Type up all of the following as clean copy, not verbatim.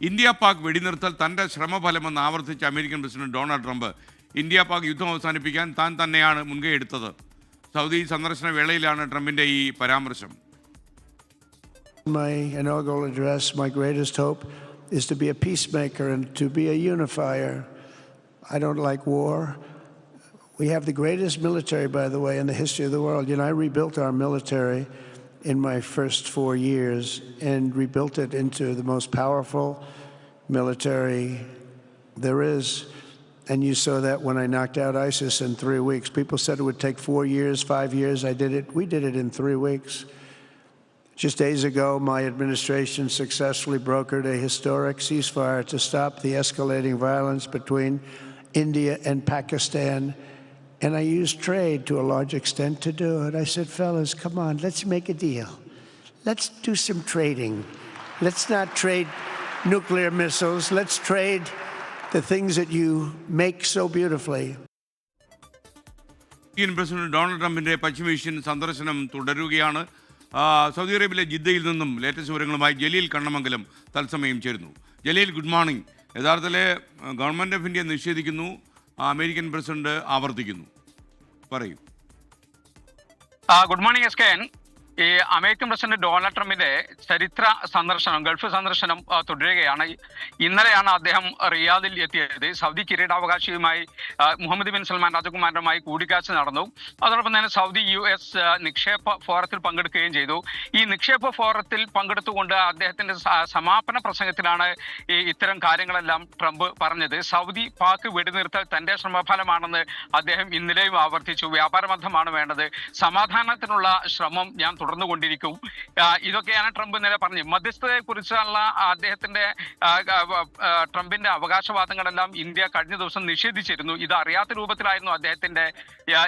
India Pak വെടിനിർത്തൽ തൻ്റെ ശ്രമഫലമെന്ന് ആവർത്തിച്ച American president Donald Trump India Pak യുദ്ധം അവസാനിപ്പിക്കാൻ താൻ തന്നെയാണ് മുൻകൈ എടുത്തത്. സൗദി സന്ദർശന വേളയിലാണ് ട്രംപിൻ്റെ ഈ പരാമർശം. My inaugural address, my greatest hope is to be a peacemaker and to be a unifier. I don't like war. We have the greatest military, by the way, in the history of the world. You know, I rebuilt our military in my first 4 years and rebuilt it into the most powerful military there is. And you saw that when I knocked out ISIS in 3 weeks. People said it would take 4 years, 5 years. We did it in 3 weeks. Just days ago, my administration successfully brokered a historic ceasefire to stop the escalating violence between India and Pakistan. And I used trade to a large extent to do it. I said, fellas, come on, let's make a deal. Let's do some trading. Let's not trade nuclear missiles. Let's trade the things that you make so beautifully. Indian president Donald ട്രംപിൻ്റെ പശ്ചിമേഷ്യൻ സന്ദർശനം തുടരുകയാണ്. Saudi അറേബ്യയിലെ ജിദ്ദയിൽ നിന്നും latest വിവരങ്ങളുമായി ജലീൽ കണ്ണമംഗലം തത്സമയം ചേരുന്നു. Jaleel, good morning. യഥാർത്ഥത്തിൽ ഗവൺമെൻറ് ഓഫ് ഇന്ത്യ നിഷേധിക്കുന്നു, അമേരിക്കൻ പ്രസിഡന്റ് ആവർത്തിക്കുന്നു. പറയൂ. Good morning S K N. ഈ അമേരിക്കൻ പ്രസിഡന്റ് ഡൊണാൾഡ് ട്രംപിന്റെ ചരിത്ര സന്ദർശനം, ഗൾഫ് സന്ദർശനം തുടരുകയാണ്. ഇന്നലെയാണ് അദ്ദേഹം റിയാദിൽ എത്തിയത്. സൗദി കിരീടാവകാശിയുമായി മുഹമ്മദ് ബിൻ സൽമാൻ രാജകുമാരനുമായി കൂടിക്കാഴ്ച നടന്നു. അതോടൊപ്പം തന്നെ സൗദി US നിക്ഷേപ ഫോറത്തിൽ പങ്കെടുക്കുകയും ചെയ്തു. ഈ നിക്ഷേപ ഫോറത്തിൽ പങ്കെടുത്തുകൊണ്ട് അദ്ദേഹത്തിന്റെ സമാപന പ്രസംഗത്തിലാണ് ഇത്തരം കാര്യങ്ങളെല്ലാം ട്രംപ് പറഞ്ഞത്. സൗദി പാക് വെടിനിർത്തൽ തന്റെ ശ്രമഫലമാണെന്ന് അദ്ദേഹം ഇന്നലെയും ആവർത്തിച്ചു. വ്യാപാരബന്ധമാണ് വേണ്ടത്, സമാധാനത്തിനുള്ള ശ്രമം ഞാൻ തുടർന്നുകൊണ്ടിരിക്കും. ഇതൊക്കെയാണ് ട്രംപ് ഇന്നലെ പറഞ്ഞത്. മധ്യസ്ഥതയെ കുറിച്ചുള്ള ട്രംപിന്റെ അവകാശവാദങ്ങളെല്ലാം ഇന്ത്യ കഴിഞ്ഞ ദിവസം നിഷേധിച്ചിരുന്നു. ഇത് അറിയാത്ത രൂപത്തിലായിരുന്നു അദ്ദേഹത്തിന്റെ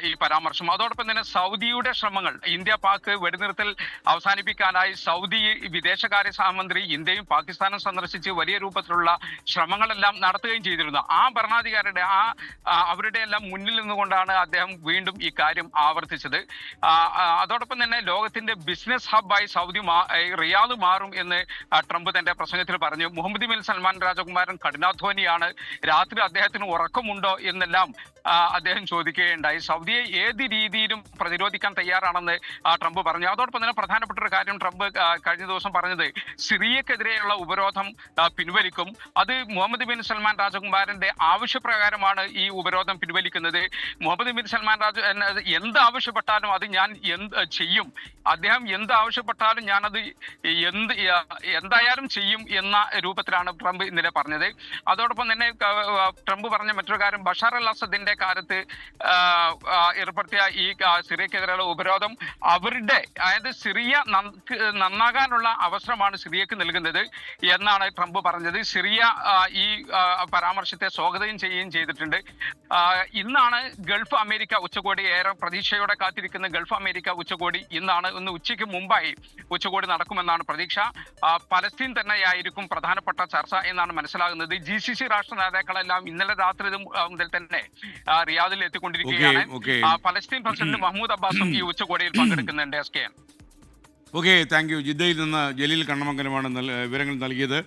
ഈ പരാമർശം. അതോടൊപ്പം തന്നെ സൗദിയുടെ ശ്രമങ്ങൾ, ഇന്ത്യ പാക് വെടിനിർത്തൽ അവസാനിപ്പിക്കാനായി സൗദി വിദേശകാര്യ സഹമന്ത്രി ഇന്ത്യയും പാകിസ്ഥാനും സന്ദർശിച്ച് വലിയ രൂപത്തിലുള്ള ശ്രമങ്ങളെല്ലാം നടത്തുകയും ചെയ്തിരുന്നു. ആ ഭരണാധികാരിയുടെ അവരുടെ എല്ലാം മുന്നിൽ നിന്നുകൊണ്ടാണ് അദ്ദേഹം വീണ്ടും ഈ കാര്യം ആവർത്തിച്ചത്. അതോടൊപ്പം തന്നെ ലോകത്തിന്റെ ബിസിനസ് ഹബ്ബായി സൗദി റിയാദ് മാറും എന്ന് ട്രംപ് തന്റെ പ്രസംഗത്തിൽ പറഞ്ഞു. മുഹമ്മദ് ബിൻ സൽമാൻ രാജകുമാരൻ കഠിനാധ്വാനിയാണ്, രാത്രി അദ്ദേഹത്തിന് ഉറക്കമുണ്ടോ എന്നെല്ലാം അദ്ദേഹം ചോദിക്കുകയുണ്ടായി. സൗദിയെ ഏത് രീതിയിലും പ്രതിരോധിക്കാൻ തയ്യാറാണെന്ന് ട്രംപ് പറഞ്ഞു. അതോടൊപ്പം തന്നെ പ്രധാനപ്പെട്ട ഒരു കാര്യം ട്രംപ് കഴിഞ്ഞ ദിവസം പറഞ്ഞത്, സിറിയക്കെതിരെയുള്ള ഉപരോധം പിൻവലിക്കും. അത് മുഹമ്മദ് ബിൻ സൽമാൻ രാജകുമാരന്റെ ആവശ്യപ്രകാരമാണ് ഈ ഉപരോധം പിൻവലിക്കുന്നത്. മുഹമ്മദ് ബിൻ സൽമാൻ എന്ത് ആവശ്യപ്പെട്ടാലും അത് ഞാൻ ചെയ്യും, അദ്ദേഹം എന്ത് ആവശ്യപ്പെട്ടാലും ഞാനത് എന്തായാലും ചെയ്യും എന്ന രൂപത്തിലാണ് ട്രംപ് ഇന്നലെ പറഞ്ഞത്. അതോടൊപ്പം തന്നെ ട്രംപ് പറഞ്ഞ മറ്റൊരു കാര്യം, ബഷാർ അൽ അസദിന്റെ കാലത്ത് ഏർപ്പെടുത്തിയ ഈ സിറിയക്കെതിരെയുള്ള ഉപരോധം അവരുടെ, അതായത് സിറിയ നന്നാകാനുള്ള അവസരമാണ് സിറിയക്ക് നൽകുന്നത് എന്നാണ് ട്രംപ് പറഞ്ഞത്. സിറിയ ഈ പരാമർശത്തെ സ്വാഗതം ചെയ്യുകയും ചെയ്തിട്ടുണ്ട്. ഇന്നാണ് ഗൾഫ് അമേരിക്ക ഉച്ചകോടി, ഏറെ പ്രതീക്ഷയോടെ കാത്തിരിക്കുന്ന ഗൾഫ് അമേരിക്ക ഉച്ചകോടി ഇന്ന് ഉച്ചയ്ക്ക് മുമ്പായി ഉച്ചകോടി നടക്കുമെന്നാണ് പ്രതീക്ഷ. പലസ്തീൻ തന്നെയായിരിക്കും പ്രധാനപ്പെട്ട ചർച്ച എന്നാണ് മനസ്സിലാകുന്നത്. GCC രാഷ്ട്ര നേതാക്കളെല്ലാം ഇന്നലെ രാത്രി മുതൽ തന്നെ റിയാദിൽ എത്തിക്കൊണ്ടിരിക്കുകയാണ്. പലസ്തീൻ പ്രസിഡന്റ് മഹ്മൂദ് അബ്ബാസും ഈ ഉച്ചകോടിയിൽ പങ്കെടുക്കുന്നുണ്ട്. Okay, thank you. ജിദ്ദയിൽ നിന്ന് ജലീൽ കണ്ണമംഗലമാണ് വിവരങ്ങൾ നൽകിയത്.